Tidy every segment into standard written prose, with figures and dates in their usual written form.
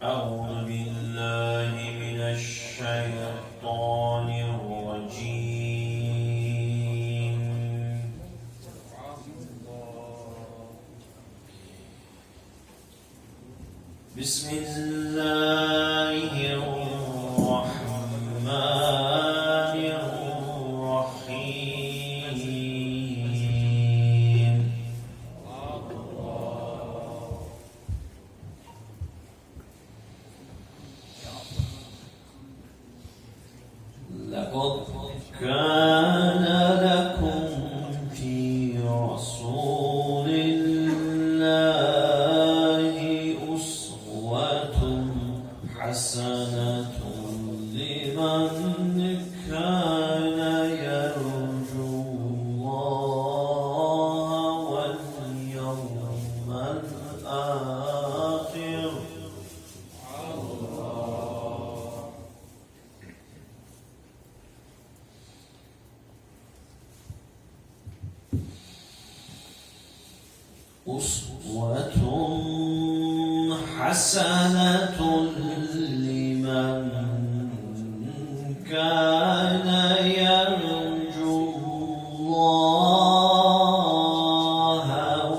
أعوذ بالله من الشيطان الرجيم. بسم الله الرحمن الرحيم. لقد كان لكم في رسول الله أسوة حسنة لمن كان يرجو الله واليوم الآخر. أسوة حسنة لمن كان يرجو الله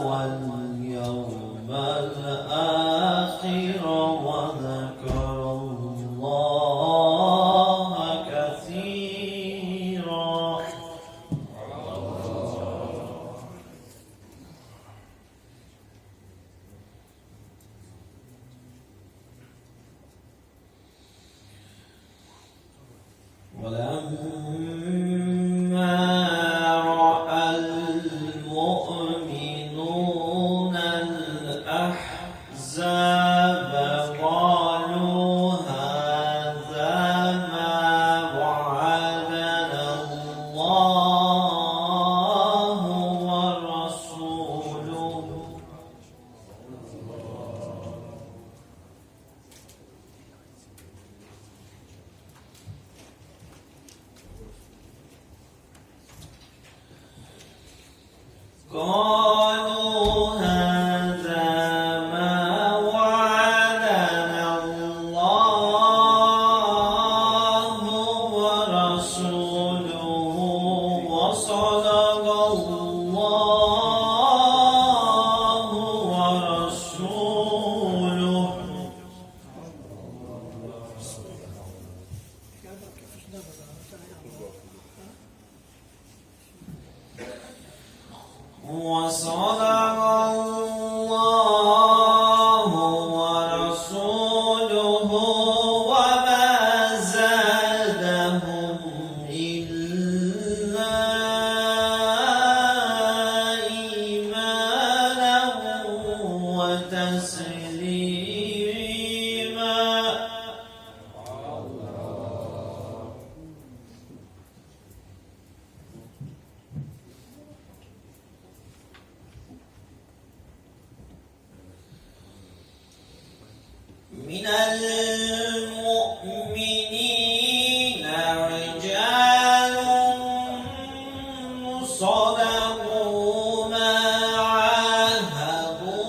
واليوم الآخر وذكر الله كثيرا. ولما رأى المؤمنون الأحزاب قالوا هذا ما وعدنا الله ورسوله. قالوا هذا ما وعدنا الله ورسوله وصدق الله ورسوله. وصدق الله ورسوله وما زادهم إلا إيمانا وتسليما. من المؤمنين رجال صدقوا ما عاهدوا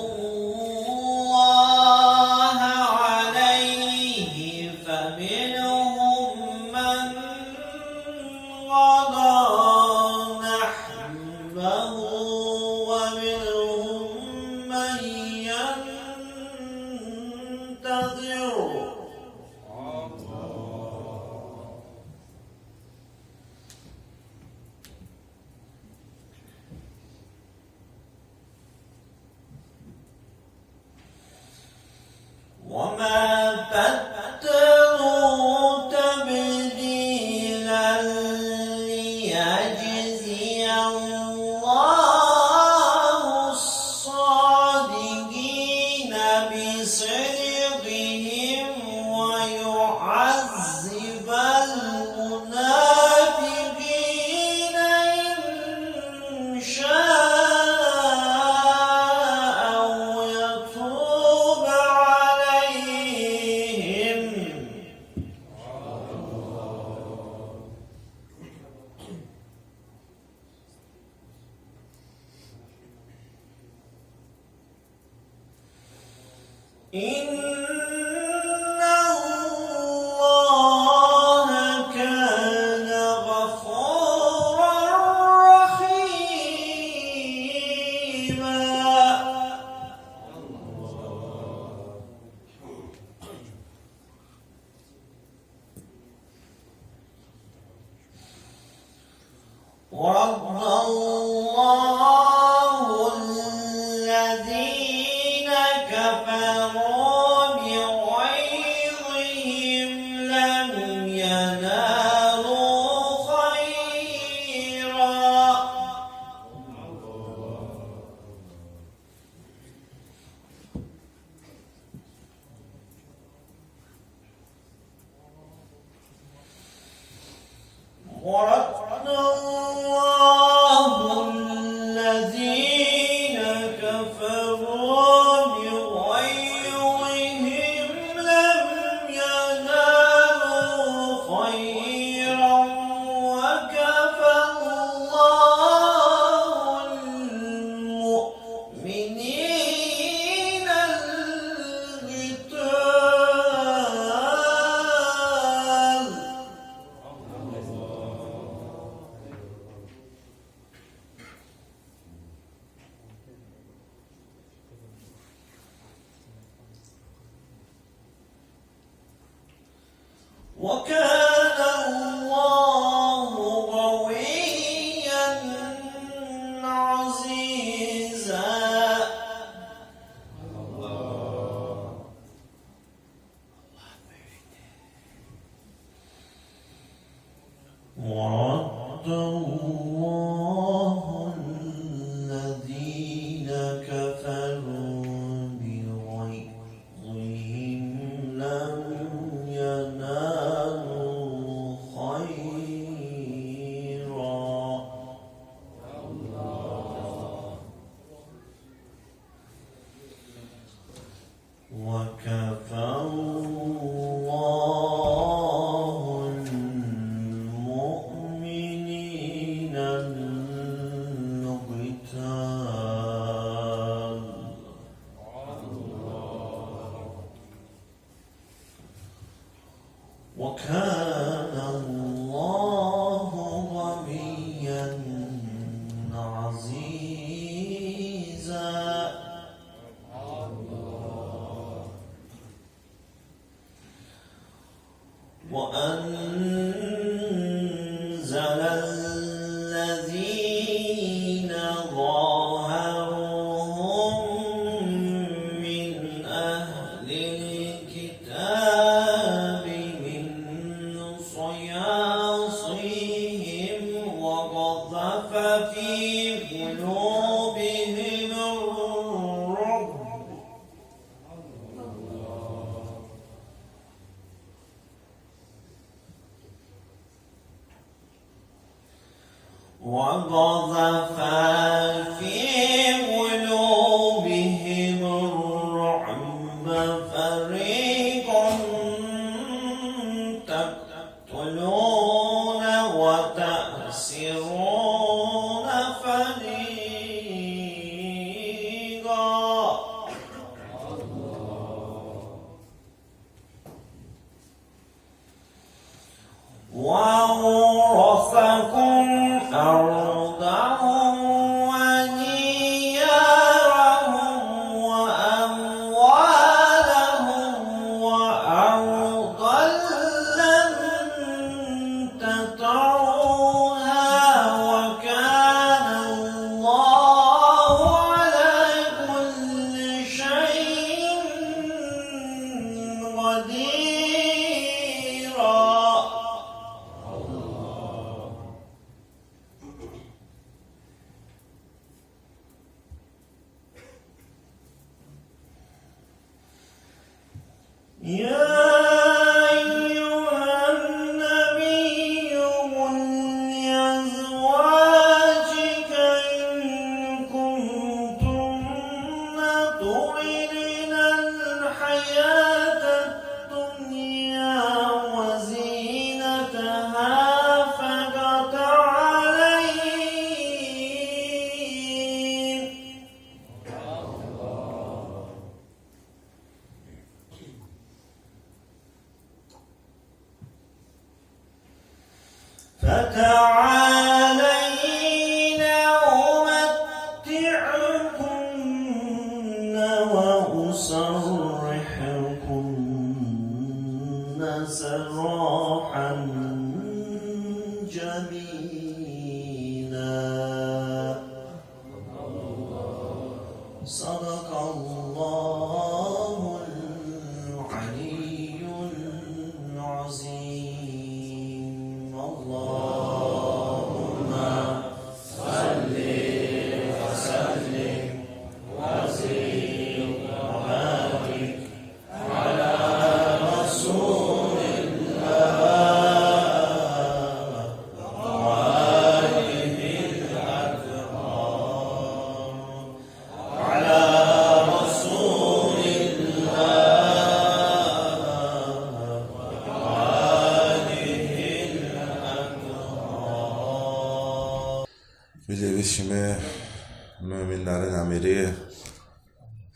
الله عليه فمنهم من قضى نحبه ومنهم من ينتظر ورد الله الذين كفروا بغيظهم لم ينالوا خيرا ورد الله الذين كفروا بغيظهم لم ينالوا خيرا وكفى الله المؤمنين القتال وكان الله قويا عزيزا ورد الله الذين كفروا بغيظهم لم ينالوا خيرا وكفى الله المؤمنين القتال وكان الله غنيا عزيزا وأنزل الذين ظاهروهم من أهل الكتاب من صياصيهم وقذف في قلوبهم الرعب وقذف في قلوبهم الرعب فريقا تقتلون وتأسرون فريقا وأورثكم أرضهم وديارهم وأموالهم وأرضا لم تطعوها وكان الله على كل شيء قديرا يا أيها النبي قل لأزواجك إن كنتن تردن الحياة الدنيا وزينتها فتعالين أمتعكن وأسرحكن سراحا جميلا Bildiyiniz kimi möminlərin əmiri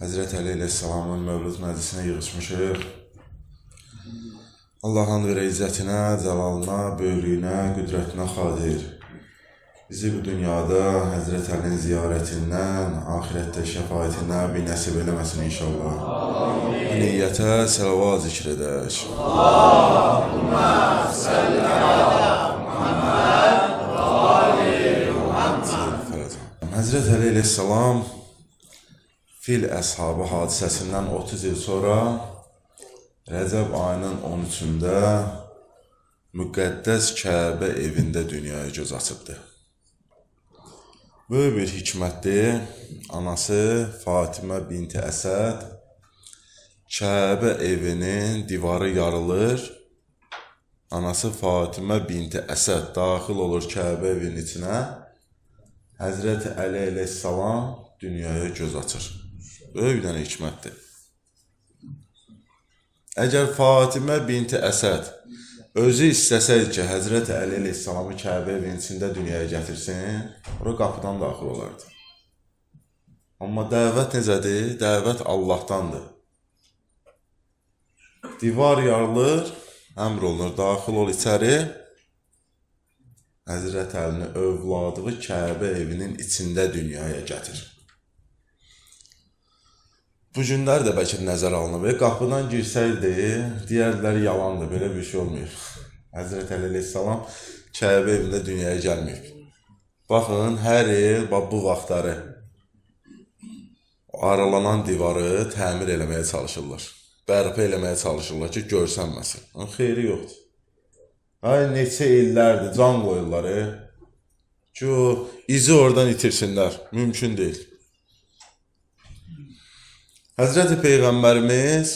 Həzrət Əli əleyhissalamın mövlud məclisinə yığışmışıq. Allahın verə izzətinə, cəlalına, böyüklüyünə, qüdrətinə xatir. Bizi bu dünyada Həzrət Əlinin ziyarətindən, ahirətdə şəfaətindən bir nəsib eləməsin inşallah. Niyyətə səlavat zikr edək. Allahümmə səlli alə Muhammed və ali Muhammed. Həzrət Əli əleyhissalam Fil əshabı hadisəsindən 30 il sonra Rəcəb ayının 13-də müqəddəs Kəbə evində dünyaya göz açıbdır. Böyük bir hikmətdir. Anası Fatimə binti Əsəd Kəbə evinin divarı yarılır. Anası Fatimə binti Əsəd daxil olur Kəbə evinin içinə. Həzrət Əli əleyhissalam dünyaya göz açır. Böyük bir dənə hikmətdir. Əgər Fatimə binti Əsəd özü istəsəydi ki, Həzrət Əli əleyhissalamı Kəbə evinin içində dünyaya gətirsin, ora qapıdan daxil olardı. Amma dəvət necədir? Dəvət Allahdandır. Divar yarılır, əmr olunur, daxil ol içəri. Həzrət Əlini övladığı Kəbə evinin içində dünyaya gətir. Bu günlər də bəlkə nəzər alınıb. Qapıdan girsəydi, digərləri yalandır, belə bir şey olmuyor. Həzrət Əli əleyhissalam Kəbə evində dünyaya gəlməyib. Baxın, hər il bu vaxtları aralanan divarı təmir eləməyə çalışırlar. Bərpa eləməyə çalışırlar ki, görsənməsin. Xeyri yoxdur. Ay, neçə illərdir can qoyurlar ki, o izi oradan itirsinlər. Mümkün deyil. Həzrəti Peyğəmbərimiz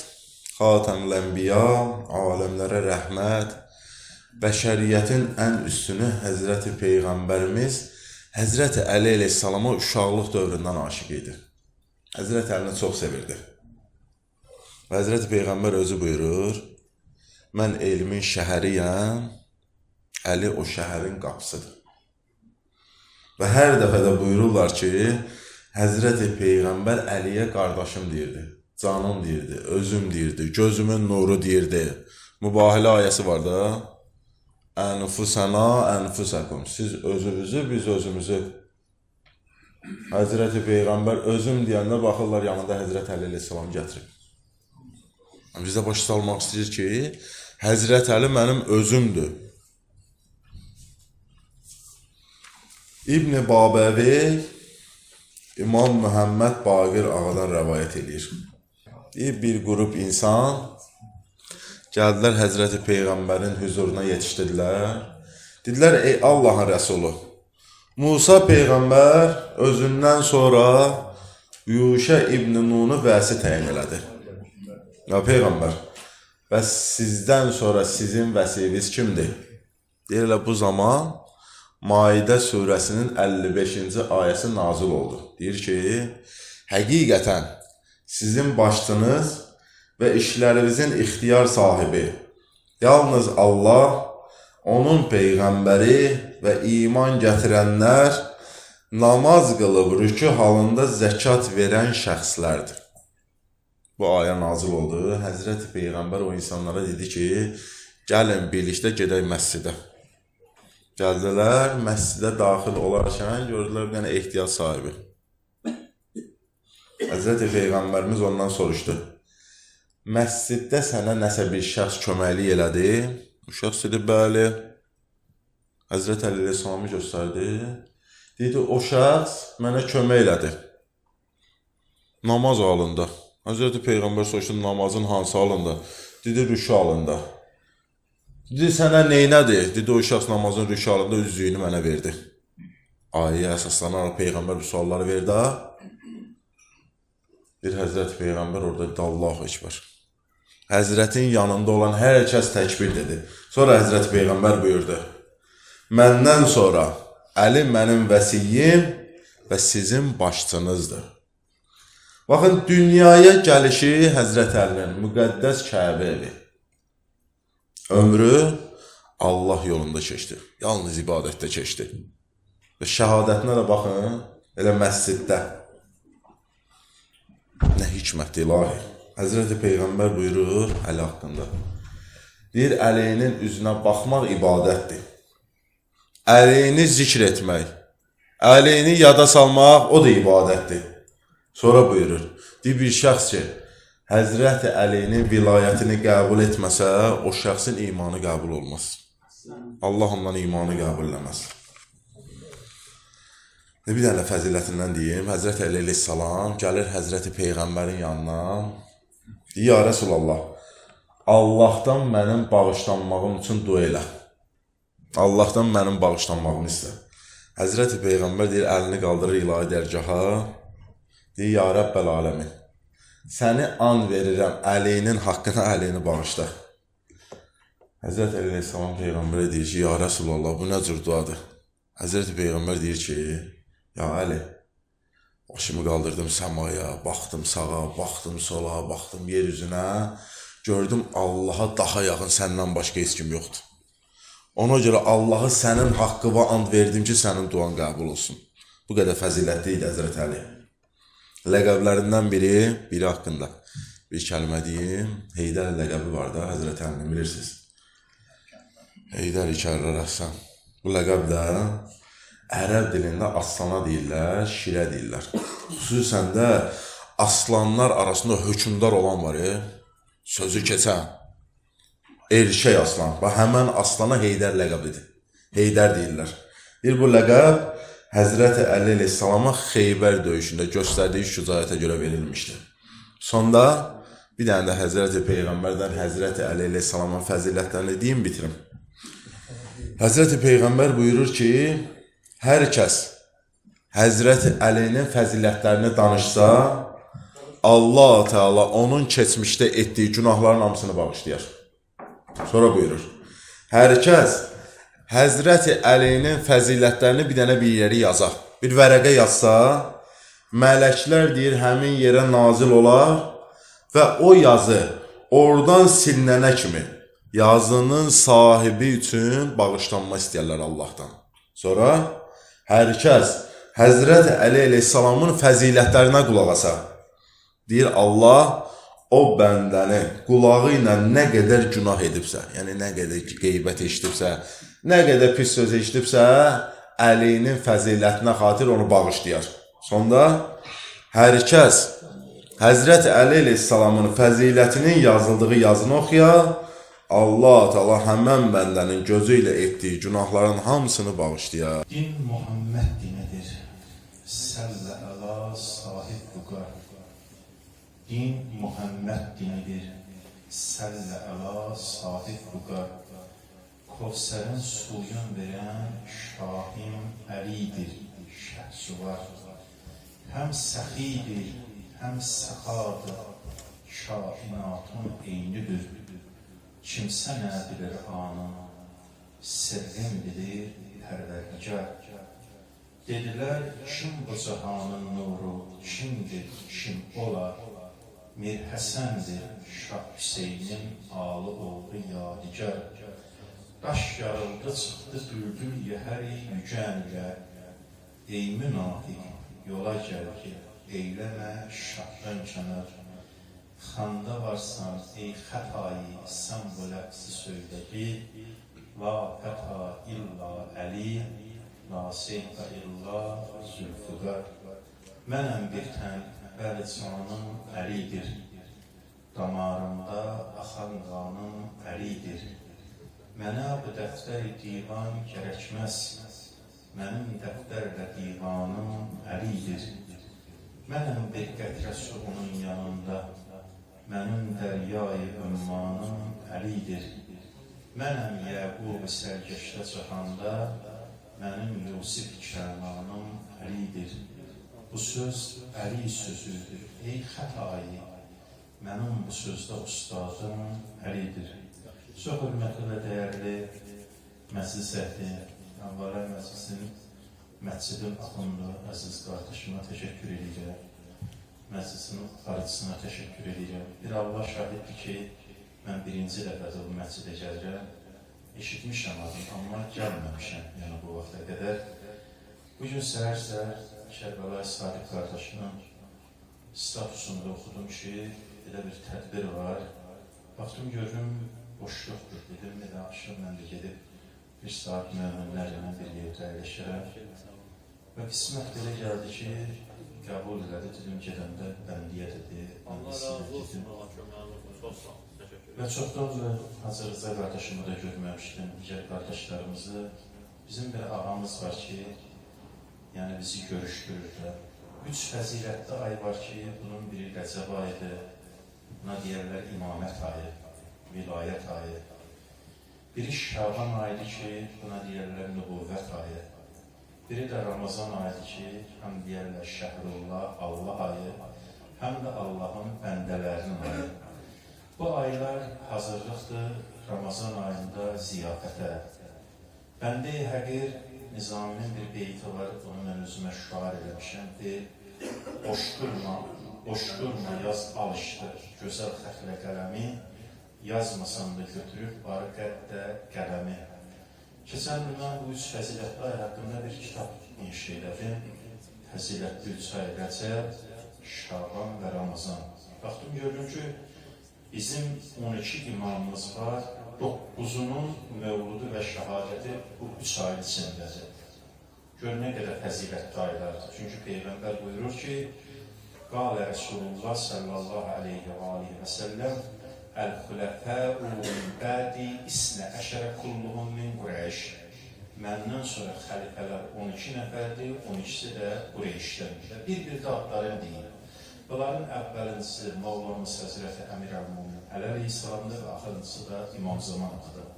Xatəmül Ənbiya, aləmlərə rəhmət, bəşəriyyətin ən üstünü Həzrəti Peyğəmbərimiz Həzrəti Əli əleyhissalama uşaqlıq dövründən aşiq idi. Həzrəti Əlini çox sevirdi. Və Həzrəti Peyğəmbər özü buyurur, mən elmin şəhəriyəm, Əli o şəhərin qapısıdır. Və hər dəfə də buyururlar ki, Həzrəti Peyğəmbər Əliyə qardaşım deyirdi, canım deyirdi, özüm deyirdi, gözümün nuru deyirdi. Mübahilə ayəsi var da, ənfusəna, ənfusəkum, siz özünüzü, biz özümüzü. Həzrəti Peyğəmbər özüm deyəndə baxırlar yanında Həzrəti Əli əleyhissalam gətirib. Bizdə başa salmaq istəyir ki, Həzrət Əli mənim özümdür. İbn-i Babəvi İmam Muhammed Baqir ağadan rəvayət edir. Bir qrup insan gəldilər Həzrəti Peyğəmbərin huzuruna yetişdirdilər. Dedilər, ey Allahın Rəsulu, Musa Peyğəmbər özündən sonra Yuşə İbn Nunu vəsi təyin elədi. Ya Peyğəmbər, bəs sizdən sonra sizin vəsiniz kimdir? Deyirlər, bu zaman Maidə surəsinin 55-ci ayəsi nazil oldu. Deyir ki, həqiqətən sizin başçınız və işlərinizin ixtiyar sahibi yalnız Allah, onun Peyğəmbəri və iman gətirənlər, namaz qılıb rükü halında zəkat verən şəxslərdir. Bu ayə nazil oldu. Həzrəti Peyğəmbər o insanlara dedi ki, gəlin birlikdə gedək məscidə. Gəldilər, məscidə daxil olarkən gördülər bir dənə ehtiyac sahibi. Həzrəti Peyğəmbərimiz ondan soruşdu. Məsciddə sənə nəsə bir şəxs köməklik elədi? Bu şəxs dedi, bəli. Həzrəti Əli əleyhissalamı göstərdi. Dedi, o şəxs mənə kömək elədi. Namaz halında. Həzrəti Peyğəmbər soruşdu, namazın hansı halında? Dedi, rükü halında. Dedi, sənə neynədir? Dedi, o şəxs namazın rükü halında üzüyünü mənə verdi. Ayəyə əsaslanaraq Peyğəmbər bu sualları verdi. Bir Həzrəti Peyğəmbər orada dedi, Allahu Ekber. Həzrətin yanında olan hər kəs təkbir dedi. Sonra Həzrəti Peyğəmbər buyurdu, məndən sonra Əli mənim vəsiyyim və sizin başçınızdır. Baxın, dünyaya gəlişi Həzrəti Əlinin müqəddəs Kəbə evi. Ömrü Allah yolunda keçdi. Yalnız ibadətdə keçdi. Və şəhadətinə də baxın, elə məsciddə. Nə hikmət ilahi. Həzrəti Peyğəmbər buyurur Əli haqqında. Deyir, Əlinin üzünə baxmaq ibadətdir. Əlini zikr etmək, əlini yada salmaq, o da ibadətdir. Sonra buyurur, deyir, bir şəxs ki, Həzrəti Əlinin vilayətini qəbul etməsə, o şəxsin imanı qəbul olmaz. Allah ondan imanı qəbul eləməz. Bir dənə fəzilətindən deyim, Həzrəti Əli əleyhissalam gəlir Həzrəti Peyğəmbərin yanına, deyir, ya Rəsulallah, Allahdan mənim bağışlanmağım üçün dua elə. Allahdan mənim bağışlanmağımı istə. Həzrəti Peyğəmbər deyir, əlini qaldırır ilahi dərgaha, deyir, ya Rəbbəl aləmin, səni and verirəm, Əlinin haqqına Əlini bağışla. Həzrəti Əli əleyhissalam Peyğəmbərə deyir ki, ya Rəsulallah, bu nə cür duadır? Həzrəti Peyğəmbər deyir ki, ya Əli, başımı qaldırdım səmaya, baxdım sağa, baxdım sola, baxdım yer üzünə, gördüm Allaha daha yaxın səndən başqa heç kim yoxdur. Ona görə Allahı sənin haqqıva and verdim ki, sənin duan qəbul olsun. Bu qədər fəzilətli idi Həzrəti Əli. Ləqəblərindən biri haqqında bir kəlmə deyim. Heydər ləqəbi var da, Həzrəti Əlini bilirsiniz. Heydər-i Kərrar Əhsən. Bu ləqəb də ərəb dilində aslana deyirlər, şirə deyirlər. Xüsusən də aslanlar arasında hökmdar olan var, sözü keçən. Erkək aslan. Və həmən aslana Heydər ləqəbidir. Heydər deyirlər. Bu ləqəb Həzrəti Əli əleyhissalama Xeybər döyüşündə göstərdiyi şücaətə görə verilmişdir. Sonda bir dənə də Həzrəti Peyğəmbərdən Həzrəti Əli əleyhissalamın fəzilətlərini deyim, bitirim. Həzrəti Peyğəmbər buyurur ki, hər kəs Həzrəti Əlinin fəzilətlərini danışsa, Allah Teala onun keçmişdə etdiyi günahların hamısını bağışlayar. Sonra buyurur, hər kəs Həzrəti Əlinin fəzilətlərini bir dənə bir yeri yazar. Bir vərəqə yazsa, mələklər deyir, həmin yerə nazil olar və o yazı oradan silinənə kimi yazının sahibi üçün bağışlanma istəyərlər Allahdan. Sonra hər kəs Həzrəti Əli əleyhissalamın fəzilətlərinə qulaq asar. Deyir, Allah o bəndəni qulağı ilə nə qədər günah edibsə, yəni nə qədər qeybət eşidibsə, nə qədər pis söz eşidibsə, Əlinin fəzilətinə xatir onu bağışlayar. Sonda hər kəs Həzrəti Əli əleyhissalamın fəzilətinin yazıldığı yazını oxuyar, Allah Teala həmən bəndənin gözü ilə etdiyi günahların hamısını bağışlayar. Din Muhammed dinidir. Səllə əla sahib vüqar. Din Muhammed dinidir. Səllə əla sahib vüqar. Kovsərin suyun verən Şahim Əlidir. Şəhsuvar. Həm səxidir, həm səxadır. Kainatın eynidir. Kimsə nə bilir anın, sirrin bilir pərverdigar. Dedilər, kim bu cahanın nuru, kimdir, kim olar? Mir Həsəndir, Şah Hüseynin alı oldu yadigar. Daş yarıldı, çıxdı, bürdül yəhəri yücənlə. Ey münafiq, yola gəl ki, eyləmə şahdan kənar. Xanda varsan, ey xətayı, sən bu ləfsi söylə bil. La fəta illa Əli, la seyfə illa zülfüqar. Mənəm bir tən, bəli canım Əlidir. Damarımda axan qanım Əlidir. Mənə bu dəftər-i divan gərəkməz. Mənim dəftərlə divanım Əlidir. Mənəm bir qətrə suğunun yanında. Mənim dəryayı ümmanım Əlidir. Mənəm Yəqub-i sərgəşdə cahanda, mənim Yusif kərmanım Əlidir. Bu söz Əli sözüdür, ey xətayı, mənim bu sözdə ustadım Əlidir. Çox hörmətli və dəyərli məclis əhli, Əvvələ Məscidin Axundu əziz qardaşıma təşəkkür edirəm. Məclisin qarıcısına təşəkkür edirəm. Bir Allah şahiddir ki, mən birinci dəfədə bu məscidə gəlirəm. Eşitmişəm adım, amma gəlməmişəm, yəni bu vaxta qədər. Bugün səhər Kərbəlayı Sadiq qardaşının statusunda oxudum ki, elə bir tədbir var. Baxdım, gördüm, boşluqdur dedim, elə axşam mən də gedib bir saat müəminlərlə bir yerdə əyləşərəm. Və qismət belə gəldi ki, qəbul elədi, dedim, gedəndə bəndiyə dedi, bəndisilə gedim. Və çoxdan da Hacı Rıza qardaşımı da görməmişdim, digər qardaşlarımızı. Bizim bir ağamız var ki, yəni bizi görüşdürür də. 3 fəzilətli ay var ki, bunun biri Rəcəb ayıdır, buna deyərlər imamət ayı, vilayət ayı. Biri Şaban ayıdır ki, buna deyərlər nübuvvət ayı. Biri də Ramazan ayıdır ki, həm deyərlər Şəhrullah, Allah ayı, həm də Allahın bəndələrinin ayı. Bu aylar hazırlıqdır Ramazan ayında ziyafətə. Bəndə-i Həqir Nizaminin bir beyti var, onu mən özümə şüar eləmişəm, deyir, boş durma, yaz alışdır, gözəl xətlə qələmi, yazmasan da götürüb barı qəddə qələmi. Keçən gün mən bu 3 fəzilətli ay haqqında bir kitab inşa elədim. Fəzilətli 3 ay Rəcəb, Şaban və Ramazan. Baxdım, gördüm ki, bizim 12 imamımız var, 9'unun mevludu və şəhadəti bu 3 ay içindədir. Gör nə qədər fəzilətli aylardır. Çünki Peyğəmbər buyurur ki, Qalə Resulullah sallallahu aleyhi və aleyhi və səlləm Əl-xüləfəu min bədi isnə əşərə kulluhum min Qureyş. Məndən sonra xəlifələr 12 nəfərdir, 12'si də Qureyşdəndir. Bir-bir də adlarını deyil. Bunların əvvəlincisi Mevlamız Həzrəti Əmir Əl-Mumin Əleyhisselamdır və axırıncısı da İmam Zamanıdır.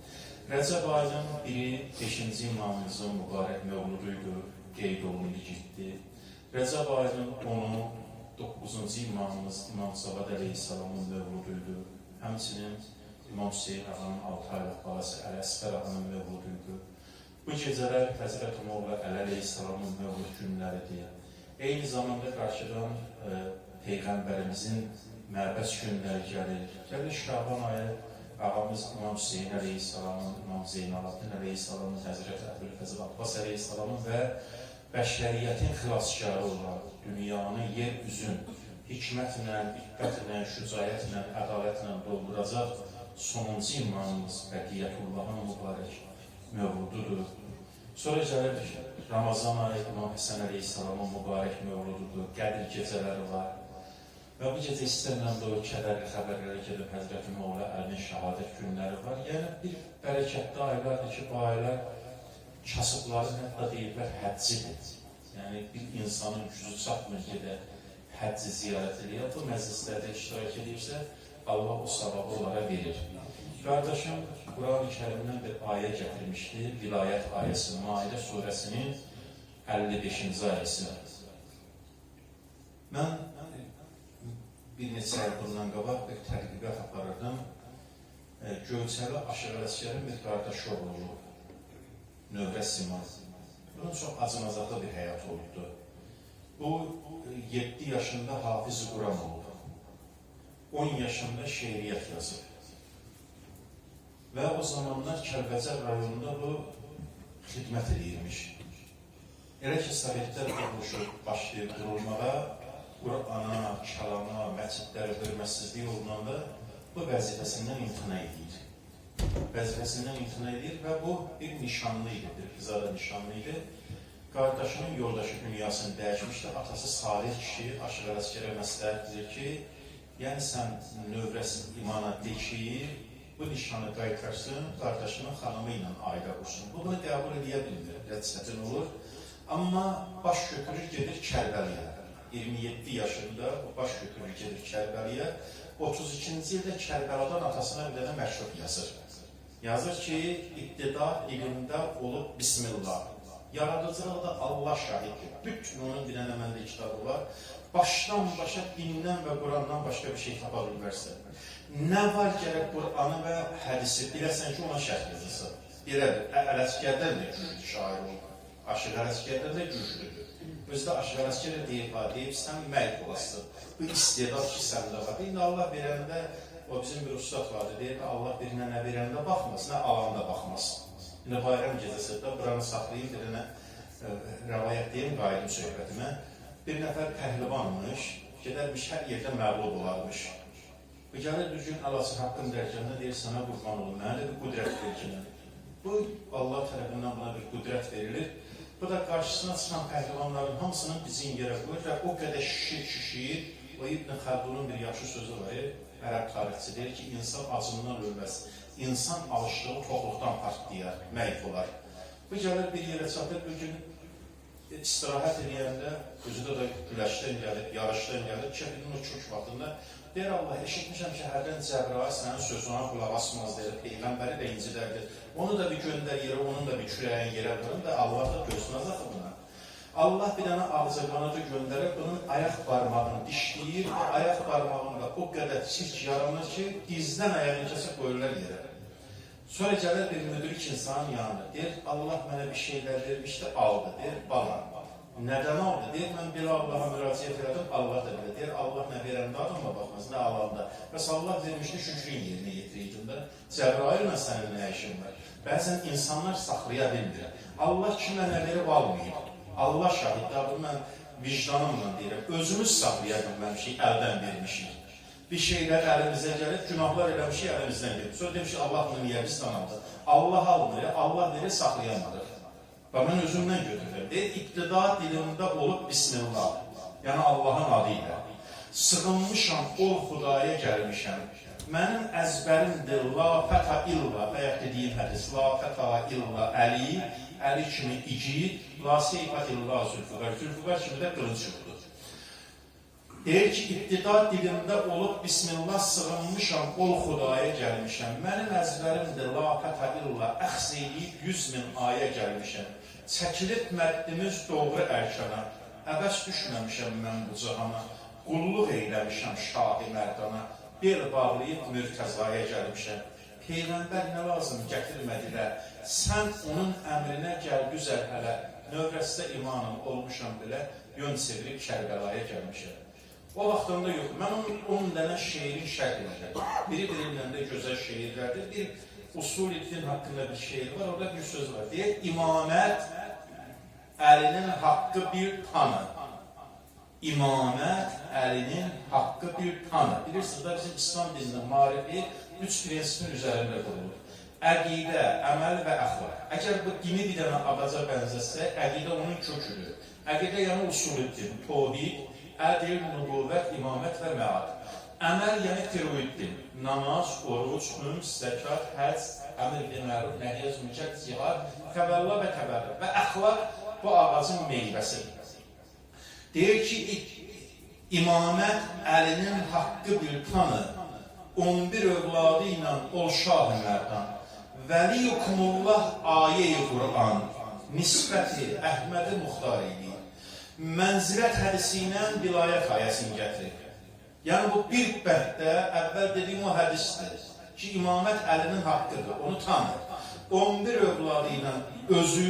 Rəcəb ayının biri 5-ci imamımızın mübarək mevluduydu, qeyd olundu getdi. Rəcəb ayının 10'u 9-cu imamımız İmam Cavad Əleyhisselamın mevluduydu. Həmçinin İmam Hüseyin ağanın 6 aylıq balası Əl-Əsfər ağanın mevluduydu. Bu gecələr Həzrəti Moğla Əleyhisselamın mevlud günləridir. Eyni zamanda qarşıdan Peyğəmbərimizin məbəs günləri gəlir. Gəlir Şaban ayı ağamız İmam Hüseyin Əleyhisselamın, İmam Zeynalabdin Əleyhisselamın, Həzrəti Əbülfəzl Abbas Əleyhisselamın və bəşəriyyətin xilaskarı olan dünyanı, yer üzün hikmətlə, iqqətlə, şücayətlə, ədalətlə dolduracaq sonuncu imamımız Bəqiyyətullahın mübarək mövlududur. Sonra gəlir Ramazan ayı İmam Həsən Əleyhisselamın mübarək mövlududur, Qədir gecələri var. Və bu gecə istənilən də o kədərli xəbərlərə gedib Həzrəti Moğla Əlinin şəhadət günləri var. Yəni bir bərəkətli aylardır ki, bu aylar kasıbların hətta deyirlər həccidir. Yəni bir insanın gücü çatmır gedə həcci ziyarət edir. Bu məclislərdə iştirak edirsə, Allah o savabı onlara verir. Qardaşım Quran-ı Kərimdən bir ayə gətirmişdi, vilayət ayəsi, Maidə surəsinin 55-ci ayəsi. Mən bir neçə ay bundan qabaq bir tədqiqat aparırdım. Göyçəli Aşıq Ələsgərin bir qardaşı oğlu, Növrə Siman. Bunun çox acınacaqlı bir həyat oldu. Bu 7 yaşında Hafiz-i Quran oldu. 10 yaşında şeiriyyət yazıb. Və o zamanlar Kəlbəcər rayonunda bu xidmət edirmiş. Elə ki, Sovetlər başlayıb qurulmağa, Qur'ana, kəlama, məscidlərə hörmətsizlik olunanda bu vəzifəsindən imtina edir. Vəzifəsindən imtina edir və bu bir nişanlı idi, bir qızara nişanlı idi. Qardaşının yoldaşı dünyasını dəyişmişdi. Atası Salih kişi Aşıq Ələsgərə məsləhət edir ki, yəni sən Növrəsi imana de ki, bu nişanı qaytarsın, qardaşının xanımı ilə ailə qursun. Bu, bunu qəbul edə bilmir, çətin olur. Amma baş götürür, gedir Kərbəliyə. 27 yaşında o baş götürür, gedir Kərbəliyə. 32-ci ildə Kərbəladan atasına bir dənə məktub yazır. Yazır ki, iqtida ilimdə olub Bismillah. Yaradıcılığı da Allah şahiddir. Bütün onun bir dənə məndə kitabı var. Başdan başa dindən və Qurandan başqa bir şey tapa bilmərsən. Nə var gərək Qur'anı və hədisi biləsən ki, ona şərh yazılsın. Belədir, Ələsgərdən də güclüdür şair olur. Aşıq Ələsgərdən də güclüdür. Özdə Aşıq Ələsgərə deyib, sən məyk olasın. Bu istedad ki, səndə var. İndi Allah verəndə, o bizim bir ustad vardı, deyir ki, Allah birinə nə verəndə baxmaz, nə alanda baxmaz. Yine bayram gecəsində buranı saxlayıb bir dənə rəvayət deyim, qayıdım söhbətimə. Bir nəfər pəhlivanmış, gedərmiş, hər yerdə məğlub olarmış. Bu gəlir düzgün Allah'ın haqqın dərəcəndə deyir, sana qurban olun, mənə də bir qudrət vericilər. Bu, Allah tərəfindən buna bir qudrət verilir. Bu da qarşısına çıxan pəhlivanların hamısının bizim yerə qoyur və o qədər şişir. O İbn Xəldunun bir yaxşı sözü var, ərəb tarixçi deyir ki, insan acından ölməz. İnsan alışdığı toxluqdan partlayar, məyif olar. Bu gəlir bir yerə çatır, bir gün istirahət edəndə, özüdə də güləşdən gəlir, yarışdan gəlir, kəbinin o çök vaxtında deyir, Allah, eşitmişəm ki, hərdən Cəbrail sənin sözünə qulaq asmaz, deyir, Peyğəmbəri də incidərdir. Onu da bir göndər yerə, onun da bir kürəyin yerə vurun da Allah da gözünə axı buna. Allah bir dənə ağzaqanada göndərib, bunun ayaq barmağını dişləyir və ayaq barmağında o qədər çirk yaranır ki, dizdən ayağını kəsib qoyurlar yerə. Sonra gəlir bir müdrik insanın yanına, deyir, Allah mənə bir şeylər vermişdi, aldı, deyir, bala. Nədən aldı? Deyir, mən belə Allaha müraciət edirdim, Allah da belə. Deyir, Allah nə verəndə adama baxmaz, nə alanda. Bəs Allah vermişdi, şükrün yerinə yetiriydim də. Cəbraillə sənin nə işin var? Bəzən insanlar saxlaya bilmir. Allah kimə nə verib almayıb. Allah şahiddə, bunu mən vicdanımla deyirəm. Özümüz saxlaya bilməmişik, əldən vermişik. Bir şeylər əlimizə gəlib, günahlar eləmişik, əlimizdən verib. Sonra demişik, Allah bunu niyə bizdən aldı? Allah almır, Allah verir, saxlayamadır. Və mən özümdən götürürəm. Deyir, iqtida dilimdə olub Bismillah, yəni Allahın adı ilə. Sığınmışam, ol Xudaya gəlmişəm. Mənim əzbərimdir, la fətə illa, bəyək dediyim hədis, la fətə illa əli, əli kimi igid, la seyfət illa zülfüqar, zülfüqar kimi də qılınc yoxdur. Deyir ki, iqtida dilimdə olub Bismillah sığınmışam, ol Xudaya gəlmişəm. Mənim əzbərimdir, la fətə illa, əxs eləyib 100 min ayə gəlmişəm. Çəkilib məddimiz doğru ərkana, əbəs düşməmişəm mən bu cahana, qulluq eyləmişəm şahi mərdana, bel bağlayıb mürtəzaya gəlmişəm. Peyğəmbər nə lazım gətirmədilər, sən onun əmrinə gəl güzər hələ, növrəsdə imanım olmuşam belə, yön çevirib Kərbəlaya gəlmişəm. O vaxtında yox, mən 10 dənə şeirin şərh edirəm. Biri-birindən də gözəl şeirlərdir. Bir Usul-i-Din haqqında bir şeir var, orada bir söz var. Deyir, imamət əlinin haqqı bir tanı. İmamət əlinin haqqı bir tanı. Bilirsiniz də bizim İslam dinində marifi 3 prinsipin üzərində qurulur. Əqidə, əməl və əxlaq. Əgər bu dini bir dənə ağaca bənzəsə, əqidə onun köküdür. Əqidə yəni usul-i-din, tohid, ədil, nübüvvət, imamət və məad. Əməl yəni teroiddin, namaz, oruç, hüms, zəkat, həc, əmr bil məruf, nəhiyyəz, mücəd, zihar, təvəlla və təvəlla. Və əxlaq bu ağacın meyvəsidir. Deyir ki, imamət əlinin haqqı bir tanı, 11 övladı ilə ol şah-ı mərdan, vəli-yukumullah ayə-i Qur'an, nisbəti Əhmədi Muxtar idi. Mənzilət hədisi ilə vilayət ayəsini gətirir. Yəni bu bir bənddə əvvəl dediyim o hədisdir ki, imamət əlinin haqqıdır, onu tanır. 11 övladı ilə özü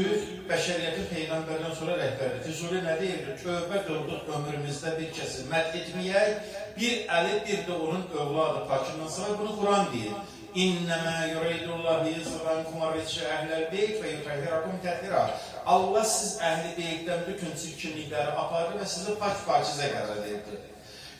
bəşəriyyətin Peyğəmbərdən sonra rəhbərdir. Füzuli nə deyirdir? Tövbə qıldıq ömrümüzdə bir kəsi mədh etməyək, bir əli, bir də onun övladı pakından sonra bunu Quran deyir. İnnəmə yureydullah yizrankum arritşə əhləl beyt və yutahirakum təhdira. Allah siz əhli beytdən bütün çirkinlikləri aparır və sizi pak-pakizə qərar edir.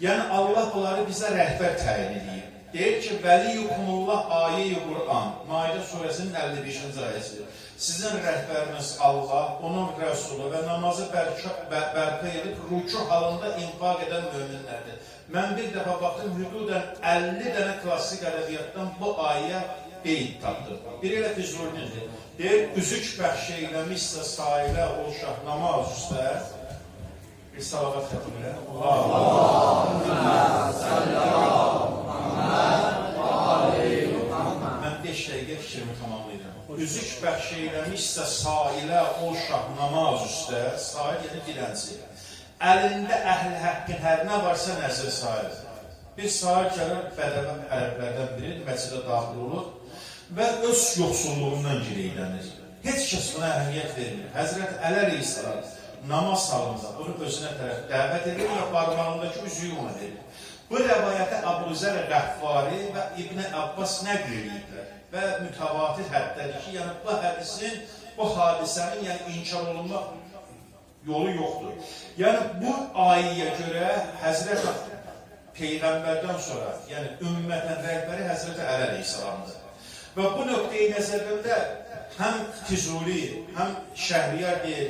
Yəni Allah bunları bizə rəhbər təyin edir. Deyir ki, vəli-yukumullah ayə-i Qur'an, Maidə surəsinin 55-ci ayəsidir. Sizin rəhbəriniz Allah, onun rəsulu və namazı bərpa edib, rüku halında infaq edən möminlərdir. Mən bir dəfə baxdım, hüdudən 50 dənə klassik ədəbiyyatdan bu ayə beyt tapdı. Biri elə Füzulidir. Deyir, üzük bəxş eyləmişsə sahilə ol şah namaz üstə, bir salavat xətimilə. Allahümmə sallallahu mən 5 dəqiqə fikrimi tamamlayacağım. Üzük bəxş eyləmişsə sahilə ol şah namaz üstə, sahil yəni dilənci. Əlində əhl-i həqqin hər nə varsa nəzir sahil. Bir sahil gəlir bədəvə ərəblərdən biri, məscidə daxil olur və öz yoxsulluğundan gileylənir. Heç kəs buna əhəmiyyət vermir. Həzrət Əli əleyhissalam namaz salında bunu özünə tərəf dəvət edir və barmağındakı üzüyü ona verir. Bu rəvayətə Əbuzər Qəffari və İbn Abbas nəql edirlər və mütəvatir həddədir ki, yəni bu hədisin, bu hadisənin yəni inkar olunmaq Yolu yoxdur. Yəni bu ayəyə görə Həzrət Peyğəmbərdən sonra, yəni ümmətin rəhbəri Həzrət Əli əleyhissalamdır. Və bu nöqteyi nəzərdən də həm Füzuli, həm Şəhriyar deyir,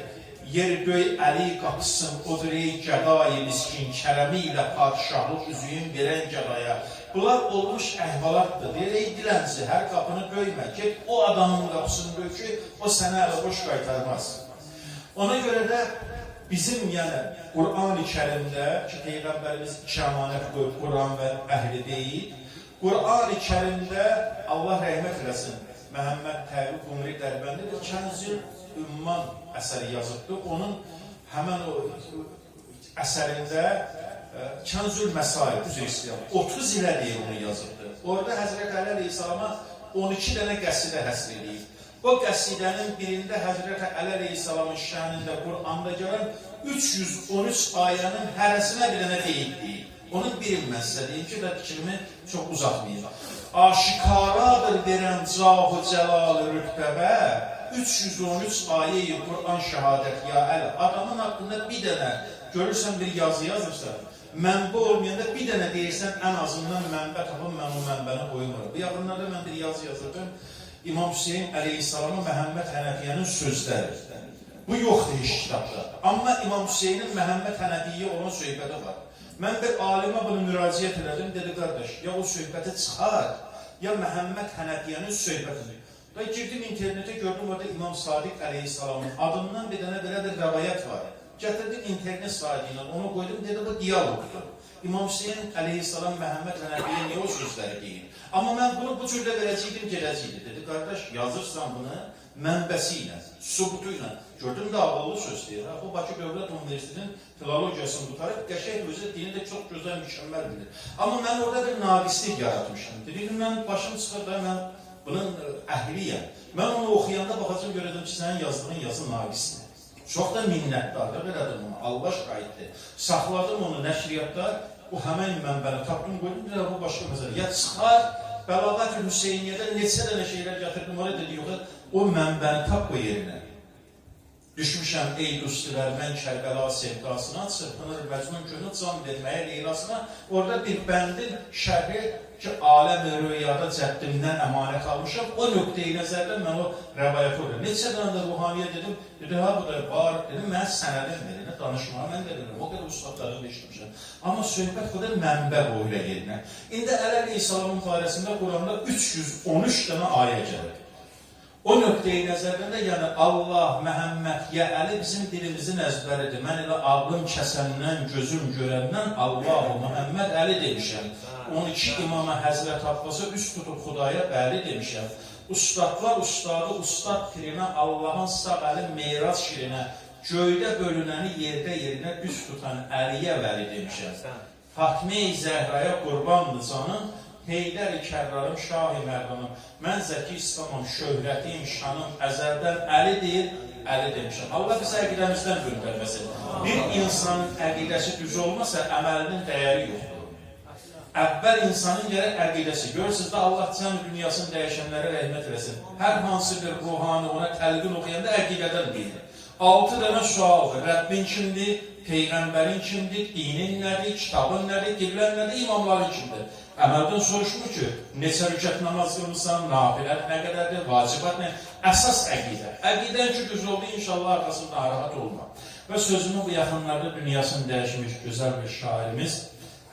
yeri göy Əli qapısın, odur ey gədai miskin, kərəmi ilə padişahlıq üzüyün verən gədaya. Bunlar olmuş əhvalatdır. Deyir, ey dilənci, hər qapını döymə, get o adamın qapısını döy ki, o sənə ələ boş qaytarmaz. Ona görə də bizim yəni Qur'an-ı Kərimdə ki, Peyğəmbərimiz iki əmanət qoyub Qur'an və əhli deyil, Qur'an-ı Kərimdə Allah rəhmət eləsin, Məhəmməd Təvib Qumri Dərbəndi Kənzül Ümman əsəri yazıbdır. Onun həmən o əsərində Kənzül Məsail, 30 ilə deyil onu yazıbdır. Orada Həzrət Əli əleyhissalama 12 dənə qəsidə həsr edib. O qəsidənin birində Həzrət Əli əleyhissalamın şənində Qur'anda gələn 313 ayənin hərəsinə bir dənə deyil. Onun birin mən sizə deyim ki, də fikrimi çox uzatmayayım. Aşikaradır verən cahı cəlalı rütbəbə, 313 ayə-i Qur'an şəhadət ya Əli. Adamın haqqında bir dənə görürsən bir yazı yazırsan, mənbə olmayanda bir dənə deyirsən, ən azından mənbə tapın, mən o mənbəni qoymuram. Bu yaxınlarda mən bir yazı yazırdım, İmam Hüseyin əleyhissalama Məhəmməd Hənəfiyyənin sözləri. Bu yoxdur heç kitabda. Amma İmam Hüseynin Məhəmməd Hənəfiyyə olan söhbəti var. Mən bir alimə bunu müraciət elədim, dedi qardaş, ya o söhbəti çıxar, ya Məhəmməd Hənəfiyyənin söhbətidir. Da girdim internetə, gördüm orada İmam Sadiq əleyhissalamın adından bir dənə belə bir rəvayət var. Gətirdim internet saytı ilə, onu qoydum, dedi bu diyalogdur. İmam Hüseyin əleyhissalam Məhəmməd Hənəfiyyə niyə o sözləri deyir? Amma mən bunu bu cürdə verəcəkdim, gələcəkdi. Dedi, qardaş, yazırsan bunu mənbəsi ilə, subutu ilə. Gördüm də ağıllı söz deyir. Bu Bakı Dövlət Universitetinin filologiyasını tutarıb, qəşəng özü dini də çox gözəl, mükəmməl bilir. Amma mən orada bir naqislik yaratmışdım. Dedim, mən başım çıxır da mən bunun əhliyəm. Mən onu oxuyanda baxacam, görədim ki, sənin yazdığın yazı naqisdir. Çox da minnətdardır, elədim onu, Allah şahiddir. Saxladım onu nəşriyyatda, o həmən mənbəni tapdım, qoydum, bir bu başqa məsələ. Ya çıxar, Bəlağat-ı Hüseyniyyədə neçə dənə şeylər gətirdim, oraya dedi, yox, o mənbəni tap bu yerinə. Düşmüşəm, ey dostlar, mən Kərbəla sevdasına, çırpınır Məcnun günü can verməyə Leylasına, orada bir bəndin şərhi ki, aləm-i rüyada cəddimdən əmanət almışam, o nöqteyi nəzərdən mən o rəvayət olur. Neçə dənə də ruhaniyə dedim, dedi, ha, bu da var, dedim, mən sənədim verin, danışmağa mən də dedim, o qədər ustadlarını işləmişəm. Amma söhbət qədər mənbə boyuyla yerinə. İndi Əli əleyhissalamın barəsində Quranda 313 dənə ayə gəlir. O nöqteyi nəzərdən də, yəni Allah, Məhəmməd, ya Əli bizim dilimizin əzbəridir. Mən elə ağlım kəsəndən, gözüm görəndən Allah-u Məhəmməd Əli demişəm. 12 imama Həzrət Abbasa üst tutub Xudaya bəli demişəm. Ustadlar ustadı, ustad pirinə, Allahın sağ əli meyraz şirinə, göydə bölünəni yerdə yerinə üst tutan Əliyə vəli demişəm. Fatmə-i Zəhraya qurbandı canım, Heydər-i Kərrarım, Şah-ı Mərdanım, mən Zəki İslamım, şöhrətim, şanım, əzəldən Əli deyil, Əli demişəm. Allah bizi əqidəmizdən göndərməsin. Bir insanın əqidəsi düz olmasa, əməlinin dəyəri yoxdur. Əvvəl insanın gərək əqidəsi. Görürsünüz də Allah cəm dünyasını dəyişənlərə rəhmət eləsin. Hər hansı bir ruhani ona təlqin oxuyanda əqidədən deyir. 6 dənə sualdır. Rəbbin kimdir? Peyğəmbərin kimdir? Dinin nədir? Kitabın nədir? Qiblənin nədir? İmamların kimdir? Əməldən soruşmur ki, neçə rükət namaz qılmışsan, nafilət nə qədərdir, vacibat nə? Əsas əqidə. Əqidən ki, düz oldu, inşallah arxasında narahat olma. Və sözümü bu yaxınlarda dünyasını dəyişmiş gözəl bir şairimiz,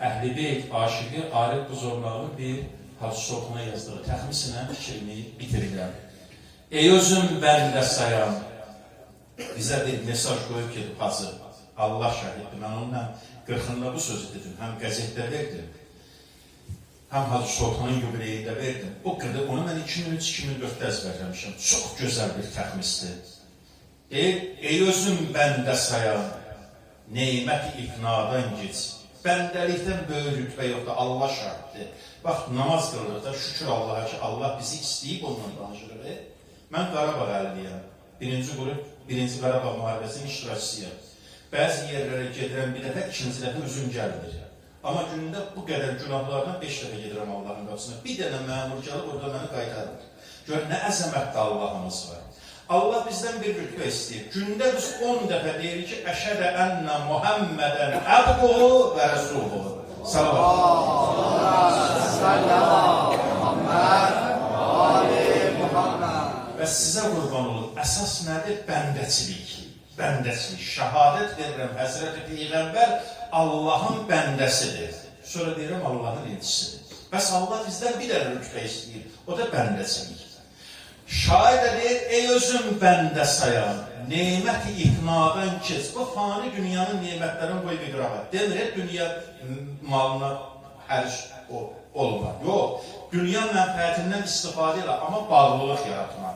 Əhl-i Beyt aşıqı Arif Buzorlağın bir hadisotuna yazdığı təxmisinə fikrimi bitirirəm. Ey özüm bəndə sayan, bizə bir mesaj qoyub ki, hacı, Allah şəhiddir. Mən onunla 40-ında bu sözü dedim, həm qəzetdə verdim, həm Hacı Sultanın yubileyində verdim. O qədər, onu mən 2003-2004-də əzbərləmişəm. Çox gözəl bir təxmisdir. Ey özüm bəndə sayan, neymət-i ifnadan geç. Bəndəlikdən böyük rütbə yoxdur, Allah şahiddir. Bax, namaz qılırıq da, şükür Allaha ki, Allah bizi istəyib ondan danışırıq. Mən Qarabağ əliliyəm. Birinci Qarabağ müharibəsinin iştirakçısıyam. Bəzi yerlərə gedirəm bir dəfə, ikinci dəfə üzüm gəlmir. Amma günündə bu qədər günahlardan 5 dəfə gedirəm Allahın qapısına. Bir dənə məmur gəlib orada məni qaytarır. Gör, nə əzəmətdə Allahımız var. Allah bizdən bir rütbə istəyir. Gündə biz 10 dəfə deyirik ki, əşhədə ənnə Muhammədən əbduhu və rəsuluhu. Və sizə qurban olun, əsas nədir? Bəndəçilik. Bəndəçilik. Şəhadət verirəm, Həzrəti Peyğəmbər Allahın bəndəsidir. Sonra deyirəm, Allahın elçisidir. Bəs Allah bizdən bir dənə rütbə istəyir, o da bəndəçilik. Şair də deyir, ey özüm bəndə sayan, neymət-i ifnadan keç. Bu fani dünyanın neymətlərini qoy bir qırağa. Demir, dünya malına həriş olma. Yox, dünya mənfəətindən istifadə elə, amma bağlılıq yaratma.